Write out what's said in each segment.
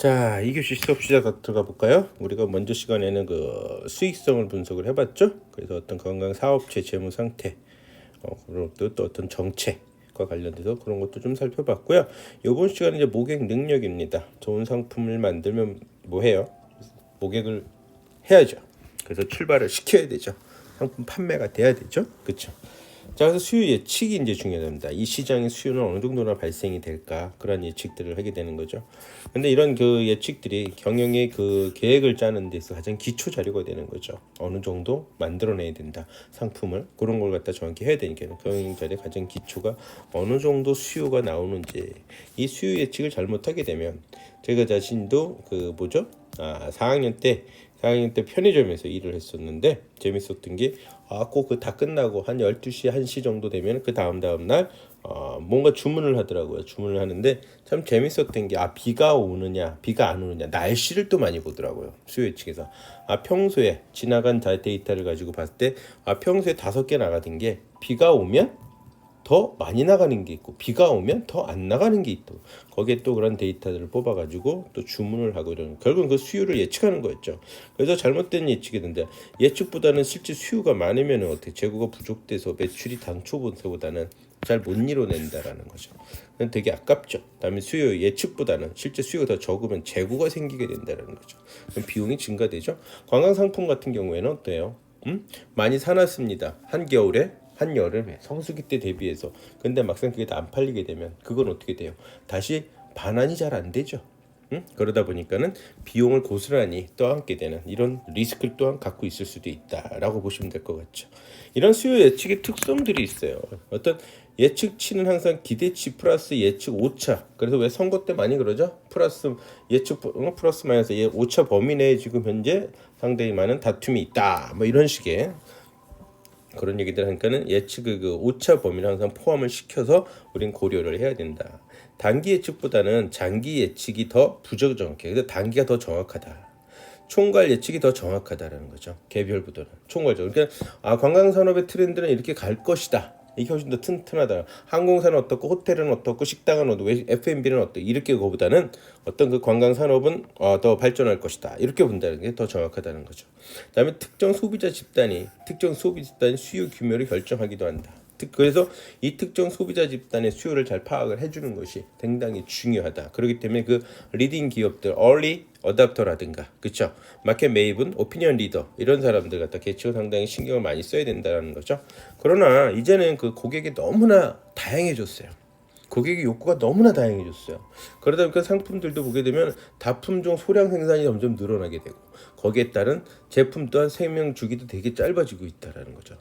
자, 2교시 수업 시작 들어가 볼까요? 우리가 먼저 시간에는 그 수익성을 분석을 해봤죠. 그래서 어떤 건강 사업체 재무 상태, 그리고 또 어떤 정책과 관련돼서 그런 것도 좀 살펴봤고요. 이번 시간은 이제 모객 능력입니다. 좋은 상품을 만들면 뭐 해요? 모객을 해야죠. 그래서 출발을 시켜야 되죠. 상품 판매가 돼야 되죠. 그렇죠? 자, 그래서 수요 예측이 이제 중요합니다. 이 시장의 수요는 어느 정도나 발생이 될까, 그런 예측들을 하게 되는 거죠. 근데 이런 그 예측들이 경영의 그 계획을 짜는 데서 가장 기초 자료가 되는 거죠. 어느 정도 만들어내야 된다, 상품을. 그런 걸 갖다 정확히 해야 되니까 경영 자료의 가장 기초가 어느 정도 수요가 나오는지. 이 수요 예측을 잘못하게 되면 제가 자신도 그 뭐죠? 4학년 때 편의점에서 일을 했었는데 재밌었던 게 꼭 그 다 끝나고 한 12시 1시 정도 되면 그 다음 날 뭔가 주문을 하더라고요. 주문을 하는데 참 재밌었던 게 비가 오느냐 비가 안 오느냐 날씨를 또 많이 보더라고요. 수요 예측에서 평소에 지나간 데이터를 가지고 봤을 때 평소에 5개 나가던 게 비가 오면 더 많이 나가는 게 있고 비가 오면 더 안 나가는 게 있고, 거기에 또 그런 데이터들을 뽑아가지고 또 주문을 하고 이러는, 결국은 그 수요를 예측하는 거였죠. 그래서 잘못된 예측이 된다. 예측보다는 실제 수요가 많으면 어떻게 재고가 부족돼서 매출이 당초보다는 잘 못 이뤄낸다라는 거죠. 되게 아깝죠. 그다음에 수요 예측보다는 실제 수요가 더 적으면 재고가 생기게 된다는 거죠. 그럼 비용이 증가되죠. 관광 상품 같은 경우에는 어때요? 많이 사놨습니다. 한겨울에 한여름에 성수기 때 대비해서. 근데 막상 그게 다 안 팔리게 되면 그건 어떻게 돼요? 다시 반환이 잘 안 되죠. 그러다 보니까는 비용을 고스란히 떠안게 되는 이런 리스크를 또한 갖고 있을 수도 있다라고 보시면 될 것 같죠. 이런 수요 예측의 특성들이 있어요. 어떤 예측치는 항상 기대치 플러스 예측 오차. 그래서 왜 선거 때 많이 그러죠? 플러스 예측 플러스 마이너스 오차 범위 내에 지금 현재 상당히 많은 다툼이 있다. 뭐 이런 식의 그런 얘기들 하니까는 예측의 그 오차 범위를 항상 포함을 시켜서 우린 고려를 해야 된다. 단기 예측보다는 장기 예측이 더 부정정확해. 그래서 단기가 더 정확하다. 총괄 예측이 더 정확하다라는 거죠. 개별보다는 총괄적으로. 그러니까 관광산업의 트렌드는 이렇게 갈 것이다. 이게 훨씬 더 튼튼하다. 항공사는 어떻고 호텔은 어떻고 식당은 어떻고 F&B는 어떻고 이렇게 거보다는 어떤 그 관광산업은 더 발전할 것이다. 이렇게 본다는 게 더 정확하다는 거죠. 그다음에 특정 소비자 집단이 수요 규모를 결정하기도 한다. 그래서 이 특정 소비자 집단의 수요를 잘 파악을 해주는 것이 상당히 중요하다. 그렇기 때문에 그 리딩 기업들, 얼리 어답터라든가, 그렇죠? 마켓 메이븐, 오피니언 리더 이런 사람들 갖다 개척을 상당히 신경을 많이 써야 된다는 거죠. 그러나 이제는 그 고객이 너무나 다양해졌어요. 고객의 욕구가 너무나 다양해졌어요. 그러다 보니까 상품들도 보게 되면 다품종 소량 생산이 점점 늘어나게 되고, 거기에 따른 제품 또한 생명 주기도 되게 짧아지고 있다라는 거죠.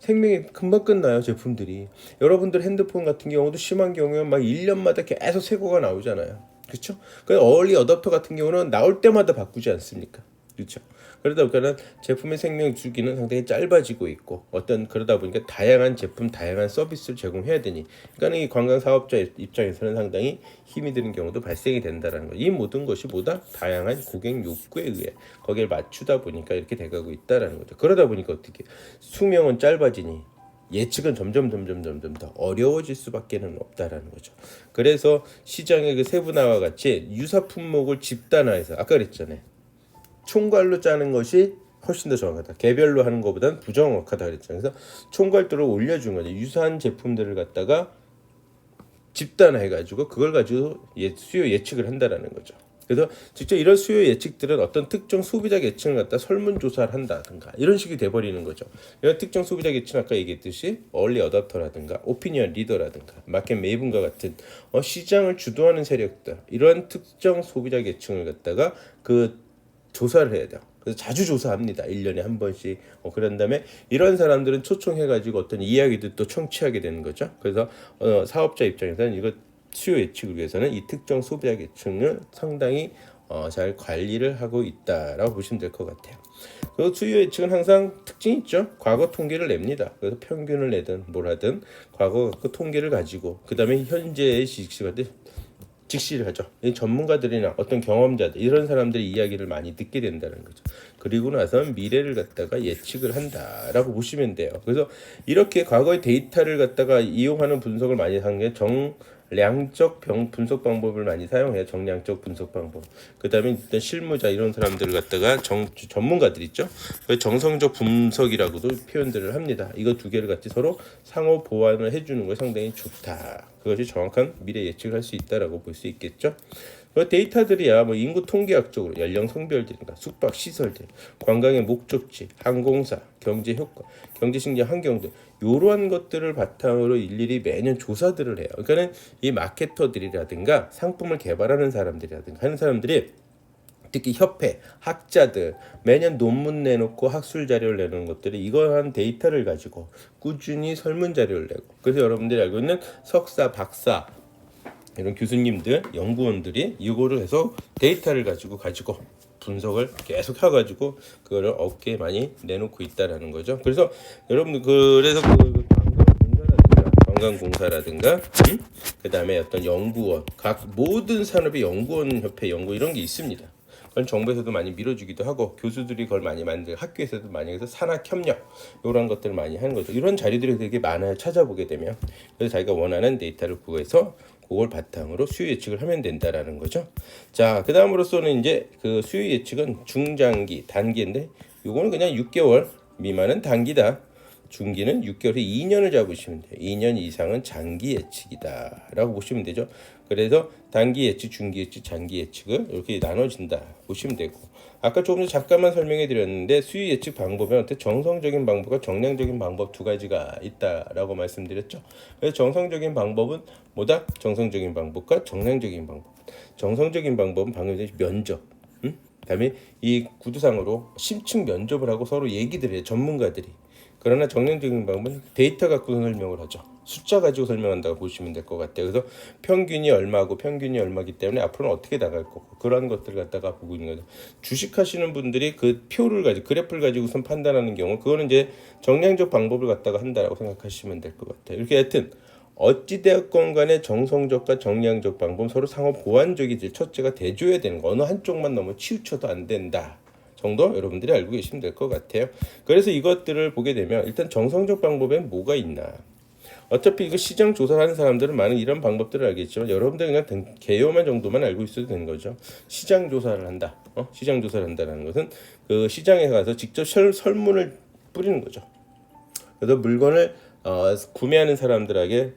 생명이 금방 끝나요, 제품들이. 여러분들 핸드폰 같은 경우도 심한 경우는 막 1년마다 계속 새 거가 나오잖아요. 그렇죠? 그 얼리 어댑터 같은 경우는 나올 때마다 바꾸지 않습니까? 그렇죠? 그러다 보니까 제품의 생명 주기는 상당히 짧아지고 있고, 그러다 보니까 다양한 제품, 다양한 서비스를 제공해야 되니, 그러니까 이 관광 사업자 입장에서는 상당히 힘이 드는 경우도 발생이 된다는 거. 이 모든 것이 보다 다양한 고객 욕구에 의해 거기를 맞추다 보니까 이렇게 돼가고 있다라는 거죠. 그러다 보니까 어떻게 수명은 짧아지니 예측은 점점 더 어려워질 수밖에는 없다라는 거죠. 그래서 시장의 그 세분화와 같이 유사 품목을 집단화해서, 아까 그랬잖아요. 총괄로 짜는 것이 훨씬 더 정확하다. 개별로 하는 것보다는 부정확하다 그랬잖아요. 그래서 총괄도를 올려준 거죠. 유사한 제품들을 갖다가 집단화해가지고 그걸 가지고 수요 예측을 한다라는 거죠. 그래서 직접 이런 수요 예측들은 어떤 특정 소비자 계층을 갖다 설문조사를 한다든가 이런 식이 돼버리는 거죠. 이런 특정 소비자 계층, 아까 얘기했듯이 얼리 어댑터라든가 오피니언 리더라든가 마켓 메이븐과 같은 시장을 주도하는 세력들, 이러한 특정 소비자 계층을 갖다가 그 조사를 해야 돼요. 그래서 자주 조사합니다. 1년에 한 번씩. 그런 다음에 이런 사람들은 초청해가지고 어떤 이야기도 또 청취하게 되는 거죠. 그래서 사업자 입장에서는 이거 수요 예측을 위해서는 이 특정 소비자 계층을 상당히 잘 관리를 하고 있다라고 보시면 될 것 같아요. 그 수요 예측은 항상 특징이 있죠. 과거 통계를 냅니다. 그래서 평균을 내든 뭘 하든 과거 그 통계를 가지고 그 다음에 현재의 지식시간들 직시를 하죠. 이 전문가들이나 어떤 경험자들, 이런 사람들의 이야기를 많이 듣게 된다는 거죠. 그리고 나서는 미래를 갖다가 예측을 한다라고 보시면 돼요. 그래서 이렇게 과거의 데이터를 갖다가 이용하는 분석을 많이 하는 게 량적 분석 방법을 많이 사용해요. 정량적 분석 방법. 그다음에 일단 실무자 이런 사람들을 갖다가 전문가들 있죠. 정성적 분석이라고도 표현들을 합니다. 이거 두 개를 같이 서로 상호 보완을 해주는 거 상당히 좋다. 그것이 정확한 미래 예측을 할 수 있다라고 볼 수 있겠죠. 그 데이터들이야 뭐 인구 통계학적으로 연령 성별들인가 숙박 시설들 관광의 목적지 항공사 경제 효과 경제 식량 환경 등 이러한 것들을 바탕으로 일일이 매년 조사들을 해요. 그러니까는 이 마케터들이라든가 상품을 개발하는 사람들이라든가 하는 사람들이 특히 협회, 학자들 매년 논문 내놓고 학술 자료를 내놓는 것들이 이러한 데이터를 가지고 꾸준히 설문 자료를 내고 그래서 여러분들이 알고 있는 석사, 박사 이런 교수님들, 연구원들이 이거를 해서 데이터를 가지고 분석을 계속 해가지고 그거를 업계에 많이 내놓고 있다라는 거죠. 그래서 여러분들 그래서 관광공사라든가 그다음에 어떤 연구원, 각 모든 산업의 연구원 협회 연구 이런 게 있습니다. 그건 정부에서도 많이 밀어주기도 하고 교수들이 그걸 많이 만들고 학교에서도 많이 해서 산학협력 이런 것들을 많이 하는 거죠. 이런 자료들이 되게 많아요. 찾아보게 되면. 그래서 자기가 원하는 데이터를 구해서 그걸 바탕으로 수요 예측을 하면 된다라는 거죠. 자, 그 다음으로서는 이제 그 수요 예측은 중장기, 단기인데 요거는 그냥 6개월 미만은 단기다. 중기는 6개월에 2년을 잡으시면 돼요. 2년 이상은 장기 예측이다라고 보시면 되죠. 그래서 단기 예측, 중기 예측, 장기 예측을 이렇게 나눠진다 보시면 되고 아까 조금 전에 잠깐만 설명해 드렸는데 수요 예측 방법은 어때 정성적인 방법과 정량적인 방법 두 가지가 있다라고 말씀드렸죠. 그래서 정성적인 방법은 뭐다? 정성적인 방법과 정량적인 방법. 정성적인 방법은 방금 전에 면접. 그다음에 이 구두상으로 심층 면접을 하고 서로 얘기들 해요. 전문가들이. 그러나 정량적인 방법은 데이터 갖고 설명을 하죠. 숫자 가지고 설명한다고 보시면 될 것 같아요. 그래서 평균이 얼마고 평균이 얼마기 때문에 앞으로는 어떻게 나갈 거고 그런 것들을 갖다가 보고 있는 거죠. 주식하시는 분들이 그 표를 가지고 그래프를 가지고선 판단하는 경우 그거는 이제 정량적 방법을 갖다가 한다라고 생각하시면 될 것 같아요. 이렇게 하여튼 어찌되었건 간에 정성적과 정량적 방법 서로 상호 보완적이지 첫째가 대줘야 되는 거 어느 한쪽만 너무 치우쳐도 안 된다. 정도 여러분들이 알고 계시면 될 것 같아요. 그래서 이것들을 보게 되면 일단 정성적 방법엔 뭐가 있나. 어차피 이거 시장 조사를 하는 사람들은 많은 이런 방법들을 알겠지만 여러분들 그냥 개요만 정도만 알고 있어도 되는 거죠. 시장 조사를 한다. 시장 조사를 한다는 것은 그 시장에 가서 직접 설문을 뿌리는 거죠. 그래서 물건을 구매하는 사람들에게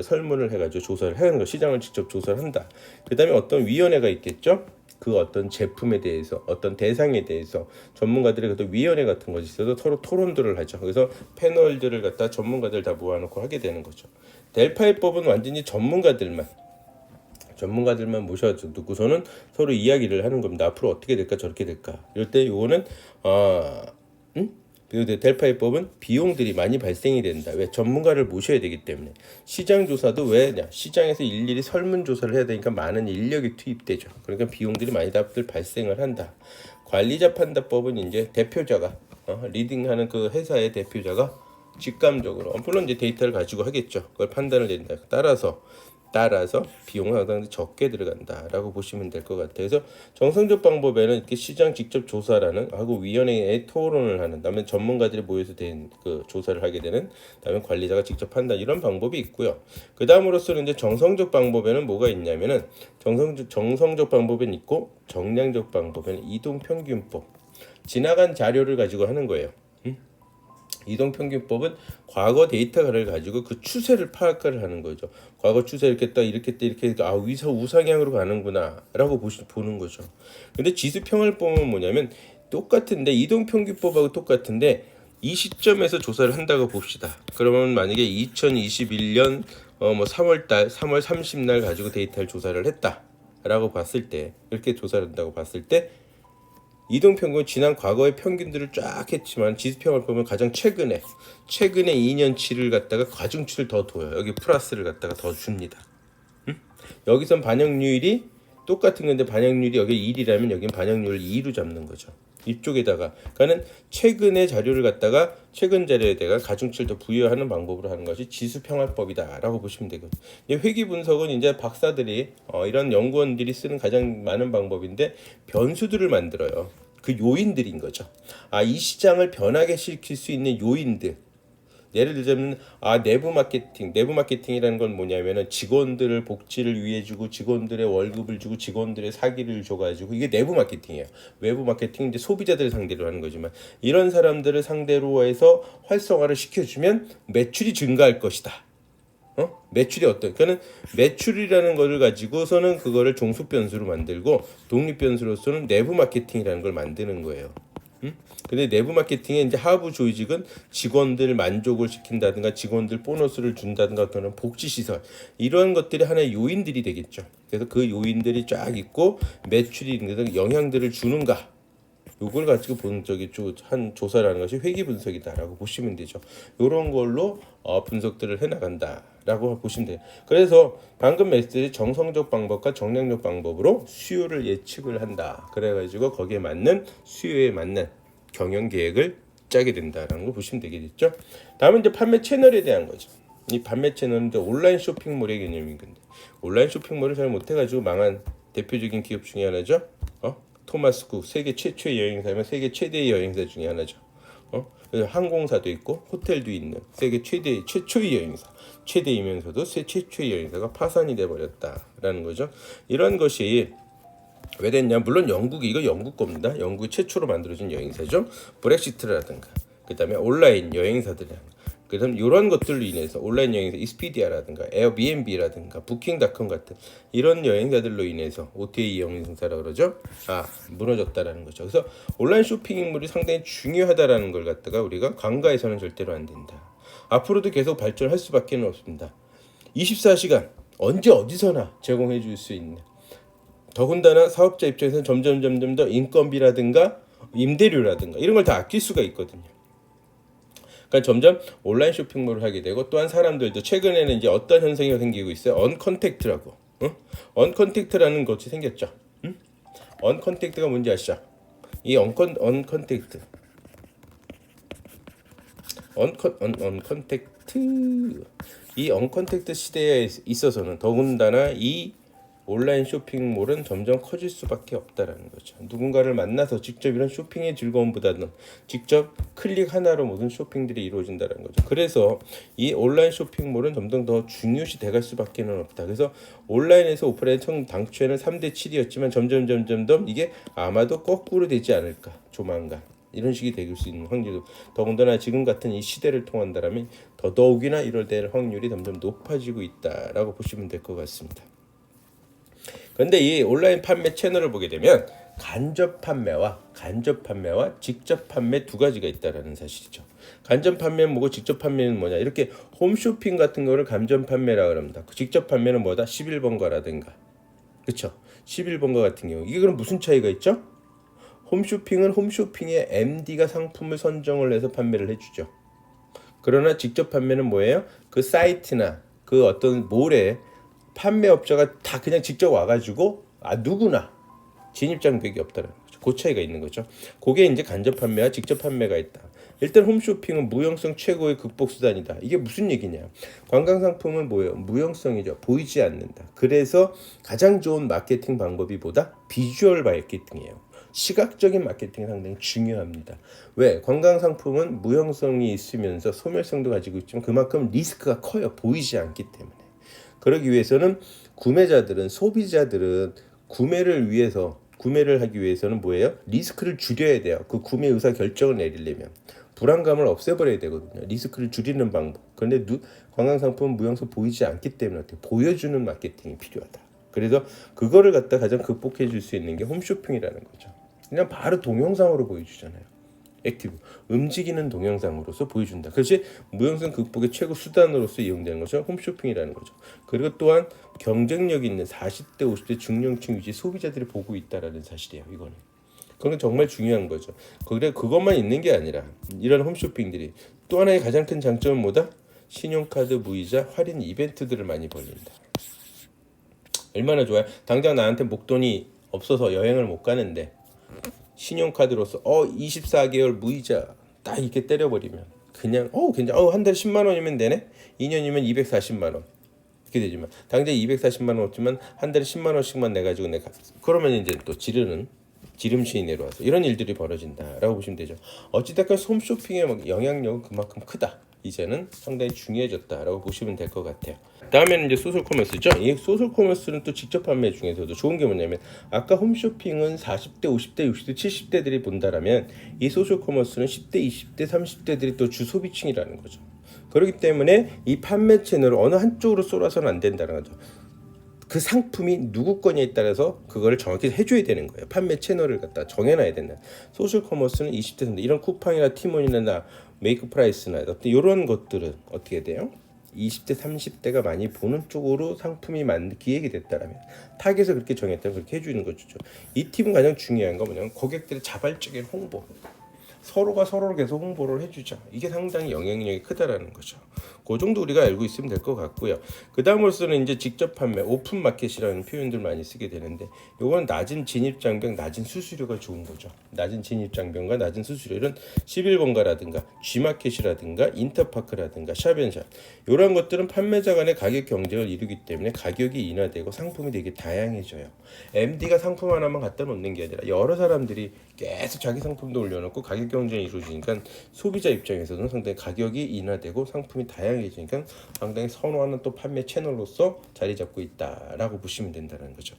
설문을 해가지고 조사를 하는 거. 시장을 직접 조사를 한다. 그 다음에 어떤 위원회가 있겠죠. 그 어떤 제품에 대해서 어떤 대상에 대해서 전문가들의 어떤 위원회 같은 것이 있어서 서로 토론들을 하죠. 그래서 패널들을 갖다 전문가들 다 모아놓고 하게 되는 거죠. 델파이법은 완전히 전문가들만 모셔두고서는 서로 이야기를 하는 겁니다. 앞으로 어떻게 될까 저렇게 될까. 이럴 때 요거는 그리고 델파이법은 비용들이 많이 발생이 된다. 왜? 전문가를 모셔야 되기 때문에. 시장 조사도 왜냐? 시장에서 일일이 설문 조사를 해야 되니까 많은 인력이 투입되죠. 그러니까 비용들이 많이 발생을 한다. 관리자 판단법은 이제 대표자가 리딩하는 그 회사의 대표자가 직감적으로 물론 이제 데이터를 가지고 하겠죠. 그걸 판단을 내린다. 따라서 비용은 상당히 적게 들어간다라고 보시면 될 것 같아요. 그래서 정성적 방법에는 이렇게 시장 직접 조사라는 하고 위원회에 토론을 하는 다음에 전문가들이 모여서 된 그 조사를 하게 되는 다음에 관리자가 직접 판단 이런 방법이 있고요. 그 다음으로서는 이제 정성적 방법에는 뭐가 있냐면은 정성적 방법은 있고 정량적 방법에는 이동평균법 지나간 자료를 가지고 하는 거예요. 이동평균법은 과거 데이터를 가지고 그 추세를 파악을 하는 거죠. 과거 추세 이렇게 딱 이렇게 우상향으로 가는구나라고 보는 거죠. 근데 지수평균법은 뭐냐면 똑같은데 이동평균법하고 똑같은데 이 시점에서 조사를 한다고 봅시다. 그러면 만약에 2021년 3월 30날 가지고 데이터를 조사를 했다라고 봤을 때 이렇게 조사를 한다고 봤을 때 이동평균은 지난 과거의 평균들을 쫙 했지만 지수평을 보면 가장 최근에 2년치를 갖다가 과중치를 더 둬요. 여기 플러스를 갖다가 더 줍니다. 여기선 반영률이 똑같은 건데 반영률이 여기 1이라면 여긴 반영률을 2로 잡는 거죠. 이쪽에다가 그러니까는 최근의 자료를 갖다가 최근 자료에다가 가중치를 더 부여하는 방법으로 하는 것이 지수평활법이다라고 보시면 되거든요. 회귀 분석은 이제 박사들이 이런 연구원들이 쓰는 가장 많은 방법인데 변수들을 만들어요. 그 요인들인 거죠. 이 시장을 변하게 시킬 수 있는 요인들. 예를 들자면 내부 마케팅이라는 건 뭐냐면은 직원들을 복지를 위해 주고 직원들의 월급을 주고 직원들의 사기를 줘가지고 이게 내부 마케팅이에요. 외부 마케팅은 이제 소비자들을 상대로 하는 거지만 이런 사람들을 상대로 해서 활성화를 시켜주면 매출이 증가할 것이다. 매출이 그러니까는 매출이라는 것을 가지고서는 그거를 종속 변수로 만들고 독립 변수로서는 내부 마케팅이라는 걸 만드는 거예요. 근데 내부 마케팅의 이제 하부 조직은 직원들 만족을 시킨다든가 직원들 보너스를 준다든가 그런 복지 시설 이런 것들이 하나의 요인들이 되겠죠. 그래서 그 요인들이 쫙 있고 매출이 영향들을 주는가 요걸 가지고 본 적이 한 조사라는 것이 회계 분석이다라고 보시면 되죠. 요런 걸로 분석들을 해나간다라고 보시면 돼요. 그래서 방금 말씀드린 정성적 방법과 정량적 방법으로 수요를 예측을 한다. 그래가지고 거기에 맞는 수요에 맞는 경영 계획을 짜게 된다라는 걸 보시면 되겠죠. 다음은 이제 판매 채널에 대한 거죠. 이 판매 채널은 이제 온라인 쇼핑몰의 개념인 건데 온라인 쇼핑몰을 잘 못해가지고 망한 대표적인 기업 중에 하나죠. 토마스 쿡 세계 최초의 여행사면 세계 최대의 여행사 중에 하나죠. 항공사도 있고 호텔도 있는 세계 최초의 여행사, 최대이면서도 최초의 여행사가 파산이 돼 버렸다라는 거죠. 이런 것이 왜 됐냐? 물론 이거 영국 겁니다. 영국 최초로 만들어진 여행사죠. 브렉시트라든가 그다음에 온라인 여행사들이라든가 그다음 이런 것들로 인해서 온라인 여행사 익스피디아라든가 에어비앤비라든가 부킹닷컴 같은 이런 여행사들로 인해서 OTA 여행사라고 그러죠. 무너졌다라는 거죠. 그래서 온라인 쇼핑몰이 상당히 중요하다라는 걸 갖다가 우리가 간과해서는 절대로 안 된다. 앞으로도 계속 발전할 수밖에 없습니다. 24시간 언제 어디서나 제공해 줄 수 있는 더군다나 사업자 입장에서는 점점 더 인건비라든가 임대료라든가 이런 걸 다 아낄 수가 있거든요. 그러니까 점점 온라인 쇼핑몰을 하게 되고 또한 사람들도 최근에는 이제 어떤 현상이 생기고 있어요. 언컨택트라고. 언컨택트라는 것이 생겼죠. 언컨택트가 뭔지 아시죠? 이 언컨택트 이 언컨택트 시대에 있어서는 더군다나 이 온라인 쇼핑몰은 점점 커질 수밖에 없다라는 거죠. 누군가를 만나서 직접 이런 쇼핑의 즐거움보다는 직접 클릭 하나로 모든 쇼핑들이 이루어진다는 거죠. 그래서 이 온라인 쇼핑몰은 점점 더 중요시 돼갈 수밖에 없다. 그래서 온라인에서 오프라인 당초에는 3대 7이었지만 점점 더 이게 아마도 거꾸로 되지 않을까 조만간. 이런 식이 될 수 있는 확률도 더군다나 지금 같은 이 시대를 통한다라면 더더욱이나 이럴 될 확률이 점점 높아지고 있다라고 보시면 될 것 같습니다. 그런데 이 온라인 판매 채널을 보게 되면 간접 판매와 직접 판매 두 가지가 있다라는 사실이죠. 간접 판매는 뭐고 직접 판매는 뭐냐? 이렇게 홈쇼핑 같은 거를 간접 판매라고 합니다. 직접 판매는 뭐다? 11번가라든가. 그렇죠? 11번가 같은 경우. 이게 그럼 무슨 차이가 있죠? 홈쇼핑은 홈쇼핑의 MD가 상품을 선정을 해서 판매를 해주죠. 그러나 직접 판매는 뭐예요? 그 사이트나 그 어떤 몰에 판매업자가 다 그냥 직접 와가지고 누구나 진입장벽이 없다는 거죠. 그 차이가 있는 거죠. 그게 이제 간접 판매와 직접 판매가 있다. 일단 홈쇼핑은 무형성 최고의 극복 수단이다. 이게 무슨 얘기냐? 관광상품은 뭐예요? 무형성이죠. 보이지 않는다. 그래서 가장 좋은 마케팅 방법이 뭐다? 비주얼 마케팅이에요. 시각적인 마케팅이 상당히 중요합니다. 왜? 관광상품은 무형성이 있으면서 소멸성도 가지고 있지만 그만큼 리스크가 커요. 보이지 않기 때문에. 그러기 위해서는 소비자들은 구매를 하기 위해서는 뭐예요? 리스크를 줄여야 돼요. 그 구매 의사 결정을 내리려면 불안감을 없애버려야 되거든요. 리스크를 줄이는 방법. 그런데 관광상품은 무형성 보이지 않기 때문에 보여주는 마케팅이 필요하다. 그래서 그거를 갖다 가장 극복해 줄 수 있는 게 홈쇼핑이라는 거죠. 그냥 바로 동영상으로 보여주잖아요. 액티브, 움직이는 동영상으로서 보여준다. 그것이 무형성 극복의 최고 수단으로서 이용되는 거죠. 홈쇼핑이라는 거죠. 그리고 또한 경쟁력 있는 40대, 50대 중령층 위주 소비자들이 보고 있다라는 사실이에요. 이거는. 그건 정말 중요한 거죠. 그것만 있는 게 아니라 이런 홈쇼핑들이 또 하나의 가장 큰 장점은 뭐다? 신용카드 무이자 할인 이벤트들을 많이 벌린다. 얼마나 좋아요? 당장 나한테 목돈이 없어서 여행을 못 가는데 신용카드로서 24개월 무이자 딱 이렇게 때려버리면 그냥 한 달에 10만 원이면 되네? 2년이면 240만 원 이렇게 되지만 당장 240만 원 없지만 한 달에 10만 원씩만 내가지고 그러면 이제 또 지름신이 내려와서 이런 일들이 벌어진다라고 보시면 되죠. 어찌됐건 홈쇼핑의 영향력은 그만큼 크다. 이제는 상당히 중요해졌다라고 보시면 될 것 같아요. 다음에는 이제 소셜 커머스죠. 이 소셜 커머스는 또 직접 판매 중에서도 좋은 게 뭐냐면 아까 홈쇼핑은 40대, 50대, 60대, 70대들이 본다라면 이 소셜 커머스는 10대, 20대, 30대들이 또 주소비층이라는 거죠. 그렇기 때문에 이 판매 채널을 어느 한쪽으로 쏠아서는 안 된다는 거죠. 그 상품이 누구 거냐에 따라서 그거를 정확히 해줘야 되는 거예요. 판매 채널을 갖다 정해놔야 된다. 소셜 커머스는 20대, 30대 이런 쿠팡이나 티몬이나 메이크 프라이스나 어떤 이런 것들은 어떻게 돼요? 20대, 30대가 많이 보는 쪽으로 상품이 기획이 됐다라면 타겟을 그렇게 정했다면 그렇게 해주는 거죠. 이 팁은 가장 중요한 건 뭐냐면 고객들의 자발적인 홍보. 서로가 서로를 계속 홍보를 해주자. 이게 상당히 영향력이 크다라는 거죠. 그 정도 우리가 알고 있으면 될 것 같고요. 그 다음으로서는 이제 직접 판매, 오픈 마켓이라는 표현들 많이 쓰게 되는데, 요건 낮은 진입 장벽, 낮은 수수료가 좋은 거죠. 낮은 진입 장벽과 낮은 수수료는 11번가라든가 G마켓이라든가 인터파크라든가 샵앤샵 이런 것들은 판매자 간의 가격 경쟁을 이루기 때문에 가격이 인하되고 상품이 되게 다양해져요. MD가 상품 하나만 갖다 놓는 게 아니라 여러 사람들이 계속 자기 상품도 올려놓고 가격 경쟁이 이루어지니까 소비자 입장에서는 상당히 가격이 인하되고 상품이 다양해지니까 상당히 선호하는 또 판매 채널로서 자리 잡고 있다라고 보시면 된다는 거죠.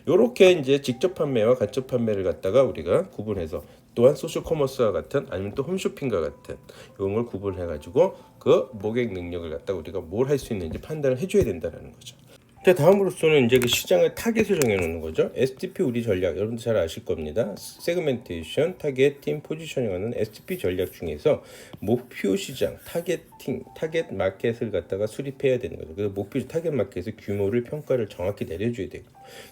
이렇게 이제 직접 판매와 간접 판매를 갖다가 우리가 구분해서 또한 소셜 커머스와 같은 아니면 또 홈쇼핑과 같은 이런 걸 구분해 가지고 그 고객 능력을 갖다가 우리가 뭘 할 수 있는지 판단을 해줘야 된다는 거죠. 자, 다음으로서는 이제 그 시장의 타겟을 정해놓는 거죠. STP 우리 전략 여러분들 잘 아실 겁니다. 세그멘테이션, 타겟, 팀, 포지셔닝하는 STP 전략 중에서 목표 시장, 타겟 마켓을 갖다가 수립해야 되는 거죠. 그래서 목표 타겟 마켓의 규모를 평가를 정확히 내려줘야 되고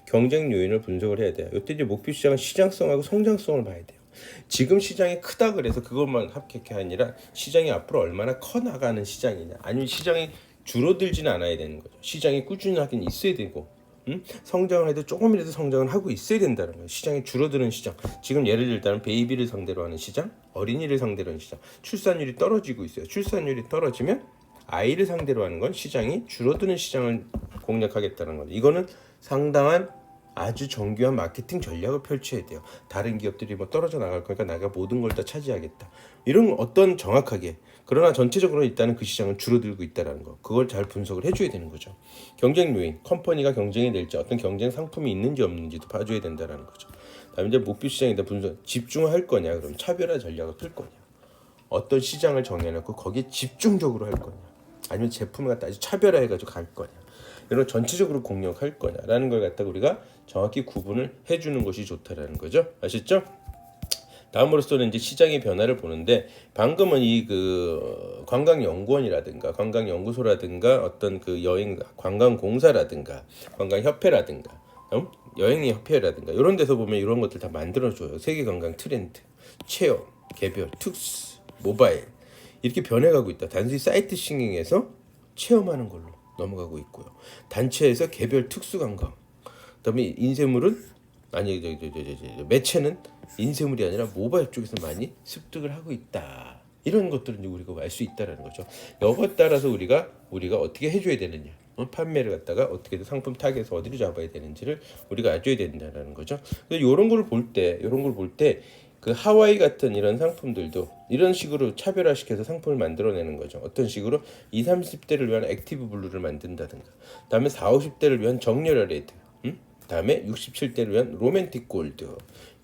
경쟁 요인을 분석을 해야 돼요. 이때 이제 목표 시장은 시장성하고 성장성을 봐야 돼요. 지금 시장이 크다 그래서 그것만 합격해 아니라 시장이 앞으로 얼마나 커 나가는 시장이냐, 아니면 시장이 줄어들지는 않아야 되는 거죠. 시장이 꾸준하긴 있어야 되고, 성장을 해도 조금이라도 성장을 하고 있어야 된다는 거예요. 시장이 줄어드는 시장, 지금 예를 들자면 베이비를 상대로 하는 시장, 어린이를 상대로 하는 시장, 출산율이 떨어지고 있어요. 출산율이 떨어지면 아이를 상대로 하는 건 시장이 줄어드는 시장을 공략하겠다는 거죠. 이거는 상당한 아주 정교한 마케팅 전략을 펼쳐야 돼요. 다른 기업들이 뭐 떨어져 나갈 거니까 내가 모든 걸 다 차지하겠다. 이런 어떤 정확하게, 그러나 전체적으로 일단은 그 시장은 줄어들고 있다는 거, 그걸 잘 분석을 해줘야 되는 거죠. 경쟁 요인, 컴퍼니가 경쟁이 될지 어떤 경쟁 상품이 있는지 없는지도 봐줘야 된다는 거죠. 다음에 이제 목표 시장에다 분석, 집중할 거냐, 그럼 차별화 전략을 필 거냐, 어떤 시장을 정해놓고 거기에 집중적으로 할 거냐, 아니면 제품을 갖다 아주 차별화해가지고 갈 거냐, 이런 전체적으로 공략할 거냐라는 걸 갖다가 우리가 정확히 구분을 해주는 것이 좋다라는 거죠. 아시죠? 다음으로서는 이제 시장의 변화를 보는데, 방금은 이 그 관광연구원이라든가 관광연구소라든가 어떤 그 여행 관광공사라든가 관광협회라든가 여행협회라든가 이런 데서 보면 이런 것들 다 만들어줘요. 세계 관광 트렌드, 체험, 개별, 특수, 모바일 이렇게 변해가고 있다. 단순히 사이트 싱잉에서 체험하는 걸로 넘어가고 있고요. 단체에서 개별 특수 관광, 그다음에 인쇄물은 아니 매체는 인쇄물이 아니라 모바일 쪽에서 많이 습득을 하고 있다. 이런 것들은 우리가 알 수 있다라는 거죠. 이것에 따라서 우리가 어떻게 해줘야 되느냐, 판매를 갖다가 어떻게 상품 타겟을 어디로 잡아야 되는지를 우리가 알아야 된다라는 거죠. 그래서 이런 걸 볼 때 그 하와이 같은 이런 상품들도 이런 식으로 차별화시켜서 상품을 만들어내는 거죠. 어떤 식으로 20, 30대를 위한 액티브 블루를 만든다든가, 다음에 40, 50대를 위한 정렬 레드, 다음에 67대를 위한 로맨틱 골드.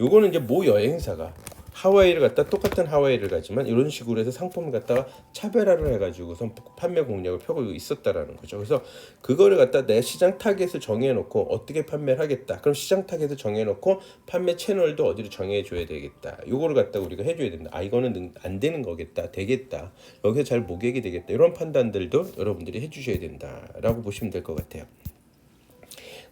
요거는 이제 모 여행사가 하와이를 갖다 똑같은 하와이를 가지만 이런 식으로 해서 상품을 갖다가 차별화를 해가지고 판매 공략을 펴고 있었다라는 거죠. 그래서 그거를 갖다 내 시장 타겟을 정해놓고 어떻게 판매를 하겠다. 그럼 시장 타겟을 정해놓고 판매 채널도 어디로 정해줘야 되겠다. 요거를 갖다 우리가 해줘야 된다. 아, 이거는 안 되는 거겠다, 되겠다. 여기서 잘 모객이 되겠다. 이런 판단들도 여러분들이 해주셔야 된다라고 보시면 될 것 같아요.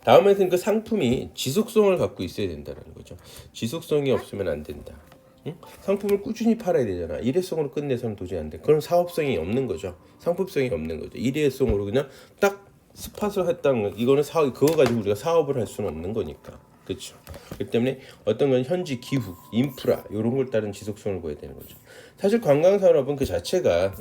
다음에는 그 상품이 지속성을 갖고 있어야 된다는 거죠. 지속성이 없으면 안 된다. 상품을 꾸준히 팔아야 되잖아. 일회성으로 끝내서는 도저히 안 돼. 그럼 사업성이 없는 거죠. 상품성이 없는 거죠. 일회성으로 그냥 딱 스팟을 했다는 거, 이거는 그거 가지고 우리가 사업을 할 수는 없는 거니까. 그렇죠. 그렇기 때문에 어떤 건 현지 기후, 인프라 이런 걸 따른 지속성을 보여야 되는 거죠. 사실 관광산업은 그 자체가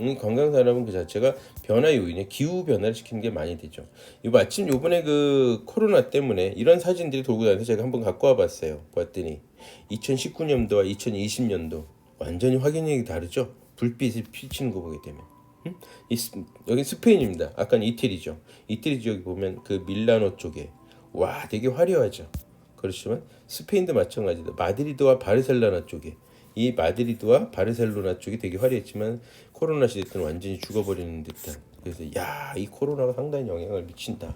변화 요인에 기후 변화를 시키는 게 많이 되죠. 마침 요번에 그 코로나 때문에 이런 사진들이 돌고 다녀서 제가 한번 갖고 와봤어요. 봤더니 2019년도와 2020년도 완전히 확연히 다르죠. 불빛이 비치는 거 보게 되면. 여기 스페인입니다. 아까는 이태리죠. 이태리 지역에 보면 그 밀라노 쪽에 와 되게 화려하죠. 그렇지만 스페인도 마찬가지다. 마드리드와 바르셀로나 쪽에 이 마드리드와 바르셀로나 쪽이 되게 화려했지만 코로나 시대 때는 완전히 죽어버리는 듯한. 그래서 야, 이 코로나가 상당히 영향을 미친다.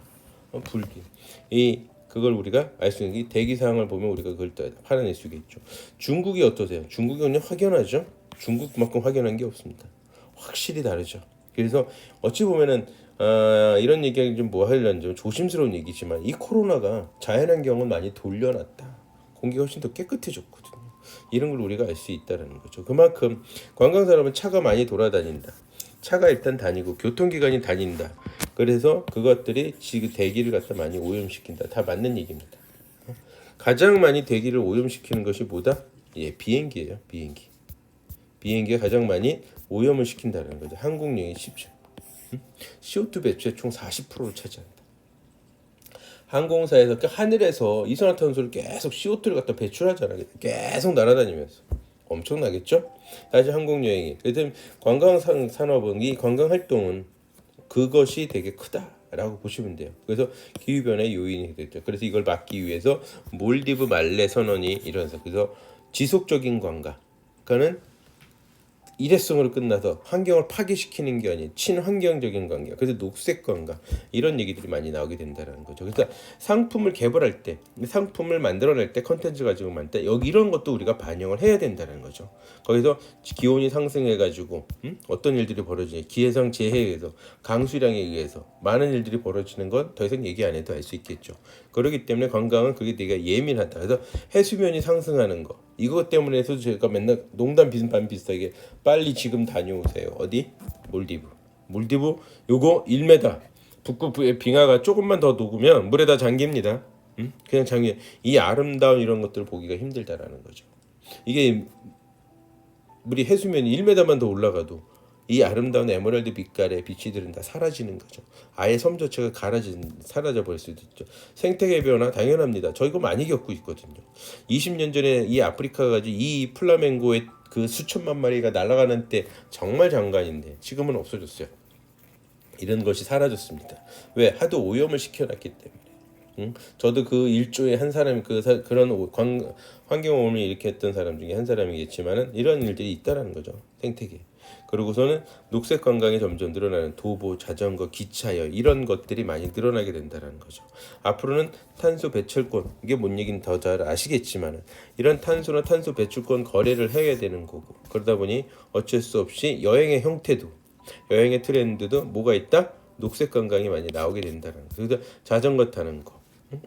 불길. 이 그걸 우리가 알 수 있는 게 대기 상황을 보면 우리가 그걸 또 파악낼 수 있겠죠. 중국이 어떠세요? 중국이 그냥 확연하죠. 중국만큼 확연한 게 없습니다. 확실히 다르죠. 그래서 어찌 보면은 이런 얘기가 좀 뭐 하려는 좀 조심스러운 얘기지만 이 코로나가 자연환경은 많이 돌려놨다. 공기가 훨씬 더 깨끗해졌거든요. 이런 걸 우리가 알 수 있다는 거죠. 그만큼 관광사람은 차가 많이 돌아다닌다. 차가 일단 다니고 교통기관이 다닌다. 그래서 그것들이 지금 대기를 갖다 많이 오염시킨다. 다 맞는 얘기입니다. 가장 많이 대기를 오염시키는 것이 뭐다? 예, 비행기예요. 비행기가 가장 많이 오염을 시킨다는 거죠. 항공력이 10죠. CO2 배출의 총 40%를 차지한다. 항공사에서 그 하늘에서 이산화탄소를 계속 CO2를 갖다 배출하잖아요. 계속 날아다니면서 엄청나겠죠? 다시 항공여행이. 그래서 관광산업은 이 관광활동은 그것이 되게 크다라고 보시면 돼요. 그래서 기후변화의 요인이 됐죠. 그래서 이걸 막기 위해서 몰디브 말레 선언이 일어나서 그래서 지속적인 관광. 그러니까는 일회성으로 끝나서 환경을 파괴시키는 게 아닌 친환경적인 관계, 그래서 녹색 관광 이런 얘기들이 많이 나오게 된다는 거죠. 그래서 상품을 개발할 때, 상품을 만들어낼 때, 컨텐츠 가지고 만들 때 여기 이런 것도 우리가 반영을 해야 된다는 거죠. 거기서 기온이 상승해가지고 어떤 일들이 벌어지냐, 기해성 재해에 의해서, 강수량에 의해서 많은 일들이 벌어지는 건 더 이상 얘기 안 해도 알 수 있겠죠. 그렇기 때문에 관광은 그게 되게 예민하다. 그래서 해수면이 상승하는 거. 이것 때문에 해서 제가 맨날 농담 비슷하게 빨리 지금 다녀오세요. 어디? 몰디브 요거 1m 북극부의 빙하가 조금만 더 녹으면 물에다 잠깁니다. 그냥 잠겨. 이 아름다운 이런 것들을 보기가 힘들다라는 거죠. 이게 물이 해수면이 1m만 더 올라가도 이 아름다운 에메랄드 빛깔의 빛이들은 다 사라지는 거죠. 아예 섬 자체가 사라져 버릴 수도 있죠. 생태계 변화 당연합니다. 저 이거 많이 겪고 있거든요. 20년 전에 이 아프리카 가지 이 플라멩고의 그 수천만 마리가 날아가는 때 정말 장관인데 지금은 없어졌어요. 이런 것이 사라졌습니다. 왜? 하도 오염을 시켜놨기 때문에. 저도 그 일조의 한 사람이 그런 환경오염을 일으켰던 사람 중에 한 사람이겠지만은 이런 일들이 있다라는 거죠. 생태계. 그리고서는 녹색 관광이 점점 늘어나는 도보, 자전거, 기차여 이런 것들이 많이 늘어나게 된다는 거죠. 앞으로는 탄소 배출권, 이게 뭔 얘기는 더 잘 아시겠지만 이런 탄소나 탄소 배출권 거래를 해야 되는 거고, 그러다 보니 어쩔 수 없이 여행의 형태도, 여행의 트렌드도 뭐가 있다? 녹색 관광이 많이 나오게 된다는 거죠. 그래서 자전거 타는 거,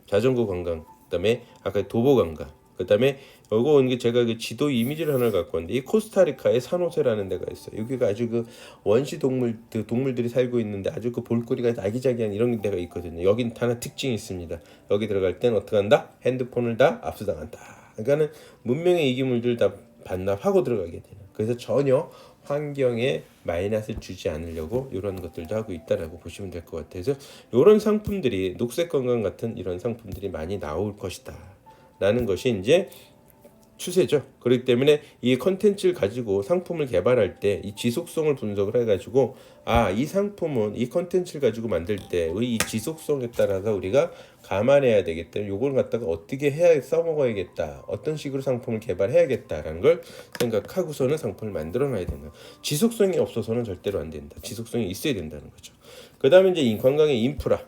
자전거 관광, 그다음에 아까 도보 관광, 그다음에 요거 온 게 제가 그 지도 이미지를 하나 갖고 왔는데 이 코스타리카의 산호세라는 데가 있어요. 여기가 아주 그 원시 동물들이 살고 있는데 아주 그 볼거리가 아기자기한 이런 데가 있거든요. 여긴 하나 특징이 있습니다. 여기 들어갈 땐 어떻게 한다? 핸드폰을 다 압수당한다. 그러니까는 문명의 이기물들 다 반납하고 들어가게 되는. 그래서 전혀 환경에 마이너스를 주지 않으려고 이런 것들도 하고 있다라고 보시면 될 것 같아서 이런 상품들이 녹색 관광 같은 이런 상품들이 많이 나올 것이다. 라는 것이 이제 추세죠. 그렇기 때문에 이 컨텐츠를 가지고 상품을 개발할 때 이 지속성을 분석을 해가지고 이 상품은 이 컨텐츠를 가지고 만들 때의 이 지속성에 따라서 우리가 감안해야 되겠다. 요걸 갖다가 어떻게 해야 써먹어야겠다. 어떤 식으로 상품을 개발해야겠다라는 걸 생각하고서는 상품을 만들어놔야 된다. 지속성이 없어서는 절대로 안 된다. 지속성이 있어야 된다는 거죠. 그 다음에 이제 관광의 인프라.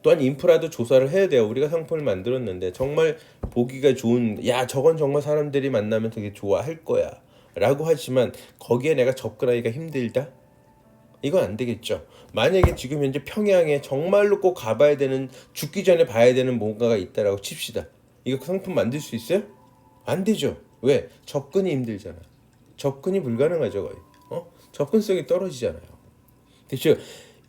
또한 인프라도 조사를 해야 돼요. 우리가 상품을 만들었는데 정말 보기가 좋은, 야 저건 정말 사람들이 만나면 되게 좋아할 거야 라고 하지만 거기에 내가 접근하기가 힘들다? 이건 안 되겠죠. 만약에 지금 현재 평양에 정말로 꼭 가봐야 되는, 죽기 전에 봐야 되는 뭔가가 있다라고 칩시다. 이거 상품 만들 수 있어요? 안 되죠. 왜? 접근이 힘들잖아. 접근이 불가능하죠 거의. 접근성이 떨어지잖아요. 대체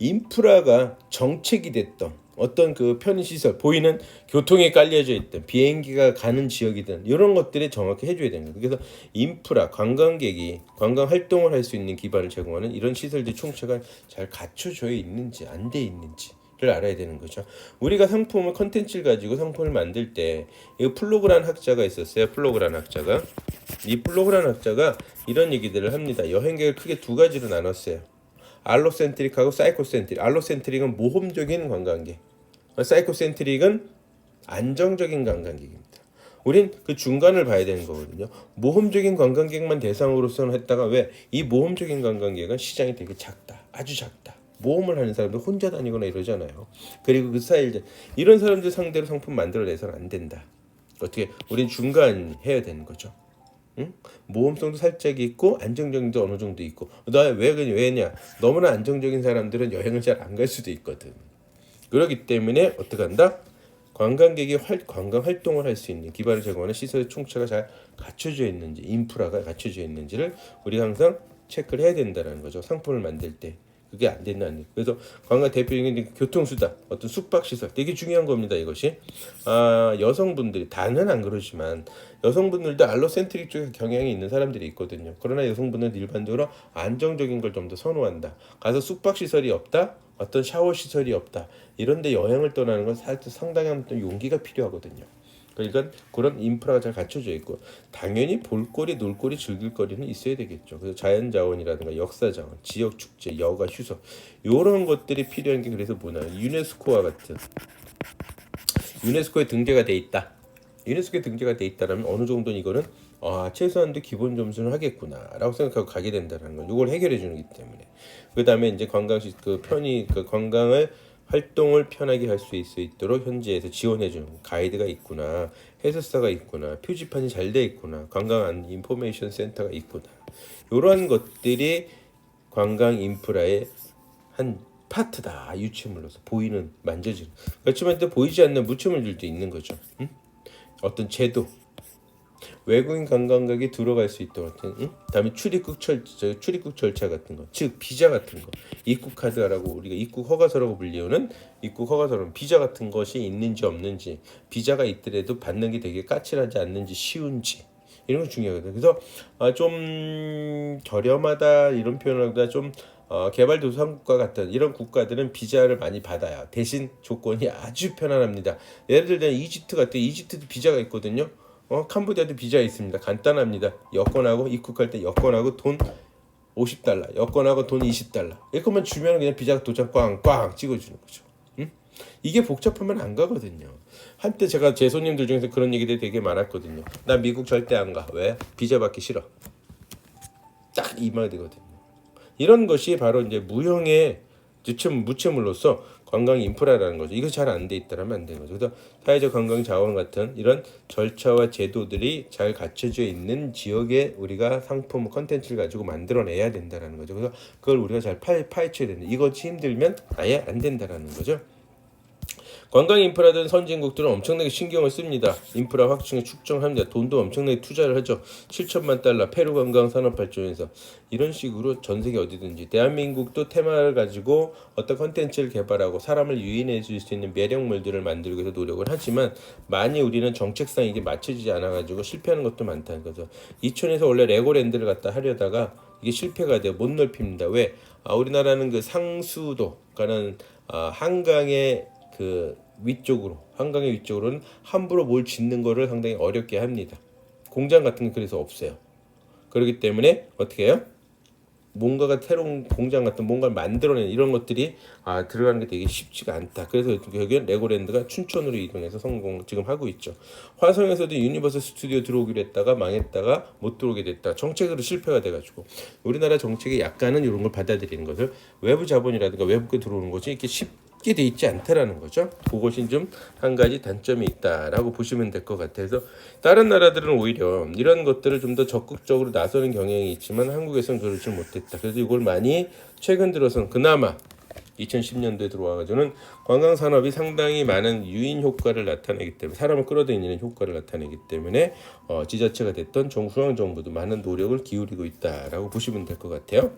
인프라가 정책이 됐던 어떤 그 편의시설, 보이는 교통에 깔려져 있던 비행기가 가는 지역이든 이런 것들이 정확히 해줘야 되는 거예요. 그래서 인프라, 관광객이 관광 활동을 할 수 있는 기반을 제공하는 이런 시설들이 총체가 잘 갖춰져 있는지 안 돼 있는지 알아야 되는 거죠. 우리가 상품을 컨텐츠를 가지고 상품을 만들 때 이 플로그란 학자가 있었어요. 플로그란 학자가 이 플로그란 학자가 이런 얘기들을 합니다. 여행 계획을 크게 두 가지로 나눴어요. 알로센트릭하고 사이코센트릭. 알로센트릭은 모험적인 관광객, 사이코센트릭은 안정적인 관광객입니다. 우린 그 중간을 봐야 되는 거거든요. 모험적인 관광객만 대상으로서는 했다가 왜 이 모험적인 관광객은 시장이 되게 작다, 아주 작다. 모험을 하는 사람들 혼자 다니거나 이러잖아요. 그리고 그 스타일 이런 사람들 상대로 상품 만들어내서는 안 된다. 어떻게? 우린 중간 해야 되는 거죠. 응? 모험성도 살짝 있고 안정적인도 어느 정도 있고. 왜냐? 너무나 안정적인 사람들은 여행을 잘 안 갈 수도 있거든. 그렇기 때문에 어떻게 한다? 관광객이 관광 활동을 할 수 있는 기반을 제공하는 시설의 총체가 잘 갖춰져 있는지, 인프라가 갖춰져 있는지를 우리가 항상 체크를 해야 된다는 거죠. 상품을 만들 때. 그게 안 된다는. 그래서 관광 대표적인 교통수단, 어떤 숙박시설 되게 중요한 겁니다. 이것이 여성분들이 다는 안 그러지만 여성분들도 알로센트릭 쪽에 경향이 있는 사람들이 있거든요. 그러나 여성분들은 일반적으로 안정적인 걸 좀 더 선호한다. 가서 숙박시설이 없다, 어떤 샤워시설이 없다, 이런데 여행을 떠나는 건 상당한 용기가 필요하거든요. 그러니까 그런 인프라가 잘 갖춰져 있고 당연히 볼거리, 놀거리, 즐길거리는 있어야 되겠죠. 그래서 자연자원이라든가 역사자원, 지역축제, 여가, 휴서 이런 것들이 필요한 게 그래서 뭐냐 유네스코와 같은 유네스코에 등재가 돼 있다. 유네스코에 등재가 돼 있다라면 어느 정도는 이거는 최소한도 기본 점수는 하겠구나라고 생각하고 가게 된다는 건 이걸 해결해 주는 거기 때문에 그 다음에 이제 관광시 관광을 활동을 편하게 할 수 있도록 현지에서 지원해주는 가이드가 있구나, 해설사가 있구나, 표지판이 잘 돼 있구나, 관광 인포메이션 센터가 있구나. 이러한 것들이 관광 인프라의 한 파트다. 유체물로서 보이는, 만져지는. 그렇지만 또 보이지 않는 무체물들도 있는 거죠. 응? 어떤 제도, 외국인 관광객이 들어갈 수 있도록, 다음에 출입국 절차 같은 거, 즉 비자 같은 거, 입국 카드라고 우리가 입국 허가서라고 불리우는 입국 허가서는 비자 같은 것이 있는지 없는지, 비자가 있더라도 받는 게 되게 까칠하지 않는지, 쉬운지 이런 거 중요하거든요. 그래서 좀 저렴하다 이런 표현보다 좀 개발도상국가 같은 이런 국가들은 비자를 많이 받아요. 대신 조건이 아주 편안합니다. 예를 들면 이집트 같은 이집트도 비자가 있거든요. 캄보디아도 비자 있습니다. 간단합니다. 여권하고 입국할 때 여권하고 돈 $50, 여권하고 돈 $20. 이것만 주면 그냥 비자 도장 꽝꽝 찍어주는 거죠. 응? 이게 복잡하면 안 가거든요. 한때 제가 제 손님들 중에서 그런 얘기들이 되게 많았거든요. 나 미국 절대 안 가. 왜? 비자 받기 싫어. 딱 이 말이거든요. 이런 것이 바로 이제 무형의 무체물로서 관광 인프라라는 거죠. 이거 잘 안 돼 있다라면 안 되는 거죠. 그래서 사회적 관광 자원 같은 이런 절차와 제도들이 잘 갖춰져 있는 지역에 우리가 상품 컨텐츠를 가지고 만들어내야 된다라는 거죠. 그래서 그걸 우리가 잘 파헤쳐야 된다. 이것이 힘들면 아예 안 된다라는 거죠. 관광 인프라든 선진국들은 엄청나게 신경을 씁니다. 인프라 확충에 축적합니다. 돈도 엄청나게 투자를 하죠. $7천만 페루 관광 산업 발전에서 이런 식으로 전 세계 어디든지 대한민국도 테마를 가지고 어떤 컨텐츠를 개발하고 사람을 유인해 줄 수 있는 매력물들을 만들기 위해서 노력을 하지만 많이 우리는 정책상 이게 맞춰지지 않아 가지고 실패하는 것도 많다는 거죠. 이천에서 원래 레고랜드를 갖다 하려다가 이게 실패가 돼요. 못 넓힙니다. 왜? 우리나라는 그 상수도가는 한강의 그 한강의 위쪽으로는 함부로 뭘 짓는 거를 상당히 어렵게 합니다. 공장 같은 게 그래서 없어요. 그렇기 때문에 어떻게 해요? 뭔가가 새로운 공장 같은 뭔가를 만들어내는 이런 것들이 들어가는 게 되게 쉽지가 않다. 그래서 여기는 레고랜드가 춘천으로 이동해서 성공 지금 하고 있죠. 화성에서도 유니버설 스튜디오 들어오기로 했다가 망했다가 못 들어오게 됐다. 정책으로 실패가 돼가지고 우리나라 정책이 약간은 이런 걸 받아들이는 것을 외부 자본이라든가 외국에 들어오는 것이 이렇게 쉽게 돼 있지 않다라는 거죠. 그것이 좀 한 가지 단점이 있다라고 보시면 될 것 같아서 다른 나라들은 오히려 이런 것들을 좀 더 적극적으로 나서는 경향이 있지만 한국에서는 그러지 못했다. 그래서 이걸 많이 최근 들어서는 그나마 2010년도에 들어와가지고는 관광 산업이 상당히 많은 유인 효과를 나타내기 때문에 사람을 끌어들이는 효과를 나타내기 때문에 지자체가 됐던 중앙정부도 많은 노력을 기울이고 있다라고 보시면 될 것 같아요.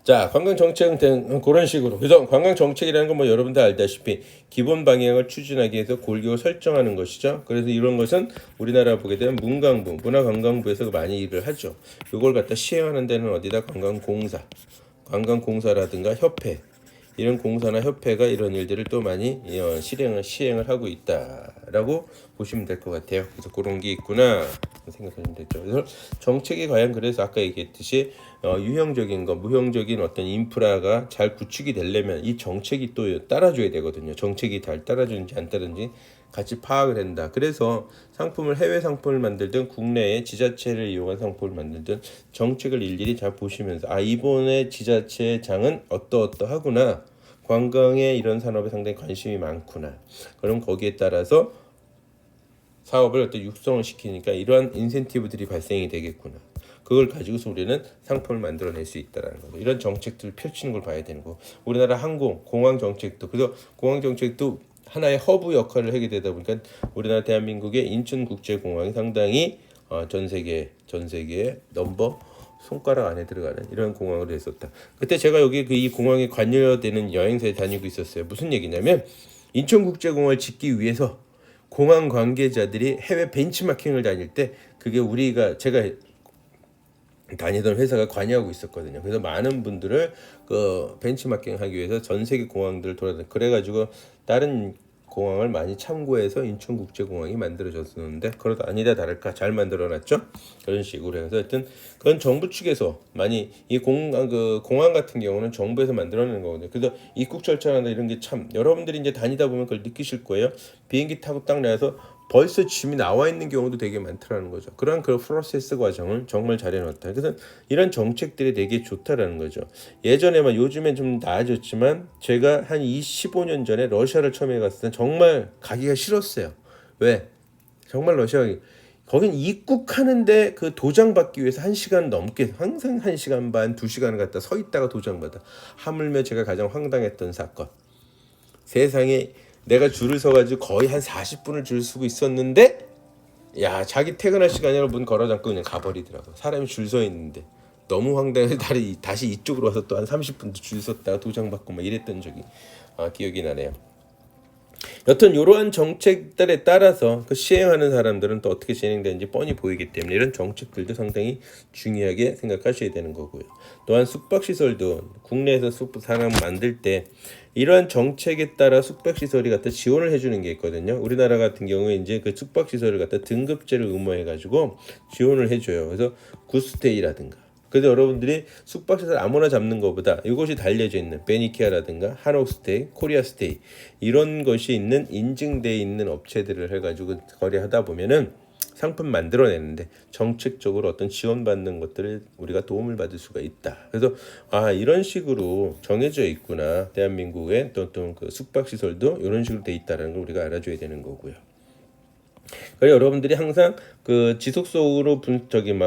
자, 관광 정책은 그런 식으로. 그래서 관광 정책이라는 건 뭐 여러분들 알다시피 기본 방향을 추진하기 위해서 골격을 설정하는 것이죠. 그래서 이런 것은 우리나라 보게 되면 문광부, 문화관광부에서 많이 일을 하죠. 이걸 갖다 시행하는 데는 어디다 관광공사라든가 협회 이런 공사나 협회가 이런 일들을 또 많이 시행을 하고 있다라고 보시면 될 것 같아요. 그래서 그런 게 있구나 생각하시면 되죠. 그래서 정책이 과연 그래서 아까 얘기했듯이 유형적인 거, 무형적인 어떤 인프라가 잘 구축이 되려면 이 정책이 또 따라줘야 되거든요. 정책이 잘 따라주는지 안 따르는지 같이 파악을 한다. 그래서 상품을 해외 상품을 만들든 국내에 지자체를 이용한 상품을 만들든 정책을 일일이 잘 보시면서 이번에 지자체장은 어떠하구나. 관광에 이런 산업에 상당히 관심이 많구나. 그럼 거기에 따라서 사업을 어떤 육성을 시키니까 이러한 인센티브들이 발생이 되겠구나. 그걸 가지고서 우리는 상품을 만들어낼 수 있다라는 거죠. 이런 정책들을 펼치는 걸 봐야 되는 거고, 우리나라 항공, 공항 정책도, 그래서 공항 정책도 하나의 허브 역할을 하게 되다 보니까 우리나라 대한민국의 인천국제공항이 상당히 전 세계에 넘버 손가락 안에 들어가는 이런 공항으로 했었다. 그때 제가 여기 이 공항에 관여되는 여행사에 다니고 있었어요. 무슨 얘기냐면 인천국제공항을 짓기 위해서 공항 관계자들이 해외 벤치마킹을 다닐 때 그게 제가 다니던 회사가 관여하고 있었거든요. 그래서 많은 분들을 그 벤치마킹하기 위해서 전 세계 공항들을 그래가지고 다른 공항을 많이 참고해서 인천국제공항이 만들어졌었는데 그러다 아니다 다를까 잘 만들어놨죠. 그런 식으로 해서 하여튼 그건 정부 측에서 많이 이 공항 같은 경우는 정부에서 만들어내는 거거든요. 그래서 입국 절차나 이런 게 참 여러분들이 이제 다니다 보면 그걸 느끼실 거예요. 비행기 타고 딱 나와서 벌써 짐이 나와 있는 경우도 되게 많더라는 거죠. 그런 그 프로세스 과정을 정말 잘 해놨다. 그래서 이런 정책들이 되게 좋다라는 거죠. 예전에만 요즘엔 좀 나아졌지만 제가 한 15년 전에 러시아를 처음에 갔을 때 정말 가기가 싫었어요. 왜? 정말 러시아 거긴 입국하는데 그 도장 받기 위해서 1시간 넘게 항상 1시간 반, 2시간을 갖다 서 있다가 도장 받아. 하물며 제가 가장 황당했던 사건. 세상에 내가 줄을 서가지고 거의 한 40분을 줄 서고 있었는데 자기 퇴근할 시간이라고 문 걸어 잠고 그냥 가버리더라고. 사람이 줄 서 있는데 너무 황당해서 다시 이쪽으로 와서 또 한 30분도 줄 섰다가 도장 받고 막 이랬던 적이 기억이 나네요. 여튼 이러한 정책들에 따라서 그 시행하는 사람들은 또 어떻게 진행되는지 뻔히 보이기 때문에 이런 정책들도 상당히 중요하게 생각하셔야 되는 거고요. 또한 숙박시설도 국내에서 사람 만들 때 이러한 정책에 따라 숙박시설이 갖다 지원을 해주는 게 있거든요. 우리나라 같은 경우에 이제 그 숙박시설을 갖다 등급제를 의무해가지고 지원을 해줘요. 그래서 굿스테이라든가. 그래서 여러분들이 숙박시설 아무나 잡는 것보다 이것이 달려져 있는 베니케아라든가 한옥스테이, 코리아스테이 이런 것이 있는 인증돼 있는 업체들을 해가지고 거래하다 보면은 상품 만들어내는데 정책적으로 어떤 지원받는 것들을 우리가 도움을 받을 수가 있다. 그래서 이런 식으로 정해져 있구나. 대한민국의 어떤 그 숙박시설도 이런 식으로 돼 있다는 걸 우리가 알아줘야 되는 거고요. 그래서 여러분들이 항상 그 지속적으로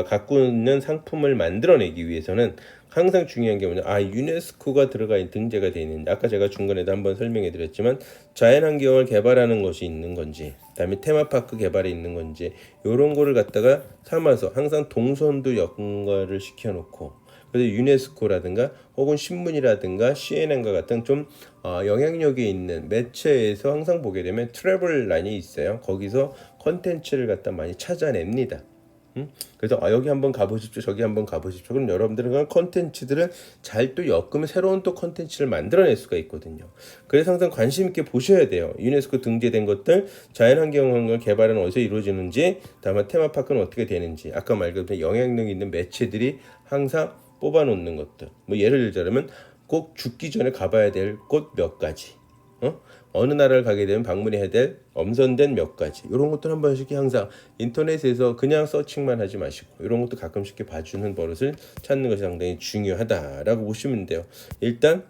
갖고 있는 상품을 만들어내기 위해서는 항상 중요한 게 뭐냐, 유네스코가 들어가 있는 등재가 되어 있는, 아까 제가 중간에도 한번 설명해 드렸지만 자연환경을 개발하는 것이 있는 건지, 그다음에 테마파크 개발에 있는 건지, 이런 거를 갖다가 삼아서 항상 동선도 연결을 시켜놓고, 그래서 유네스코라든가 혹은 신문이라든가 CNN과 같은 좀 영향력이 있는 매체에서 항상 보게 되면 트래블 란이 있어요. 거기서 컨텐츠를 갖다 많이 찾아냅니다. 그래서 여기 한번 가보십시오, 저기 한번 가보십시오. 그럼 여러분들은 그 컨텐츠들을 잘 또 엮으면 새로운 또 컨텐츠를 만들어낼 수가 있거든요. 그래서 항상 관심 있게 보셔야 돼요. 유네스코 등재된 것들, 자연환경을 개발은 어디서 이루어지는지, 다만 테마파크는 어떻게 되는지, 아까 말했던 영향력 있는 매체들이 항상 뽑아놓는 것들. 뭐 예를 들자면 꼭 죽기 전에 가봐야 될 곳 몇 가지. 어느 나라를 가게 되면 방문해야 될 엄선된 몇 가지, 이런 것들 한 번씩 항상 인터넷에서 그냥 서칭만 하지 마시고 이런 것도 가끔씩 봐주는 버릇을 찾는 것이 상당히 중요하다라고 보시면 돼요. 일단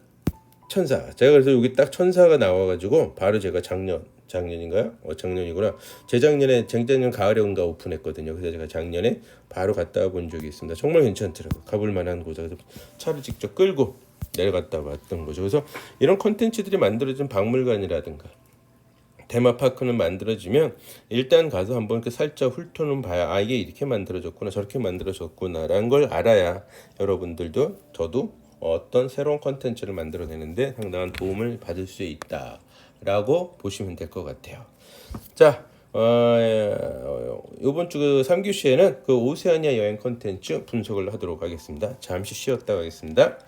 천사, 제가 그래서 여기 딱 천사가 나와가지고 바로 제가 작년인가요? 작년이구나. 재작년 가을에인가 오픈했거든요. 그래서 제가 작년에 바로 갔다 본 적이 있습니다. 정말 괜찮더라고요. 가볼 만한 곳에서 차를 직접 끌고 내려갔다 왔던 거죠. 그래서 이런 콘텐츠들이 만들어진 박물관이라든가 테마파크는 만들어지면 일단 가서 한번 살짝 훑어는 봐야 이게 이렇게 만들어졌구나, 저렇게 만들어졌구나 라는 걸 알아야 여러분들도 저도 어떤 새로운 콘텐츠를 만들어내는데 상당한 도움을 받을 수 있다 라고 보시면 될 것 같아요. 자, 이번 주 3교시에는 그 오세아니아 여행 콘텐츠 분석을 하도록 하겠습니다. 잠시 쉬었다 가겠습니다.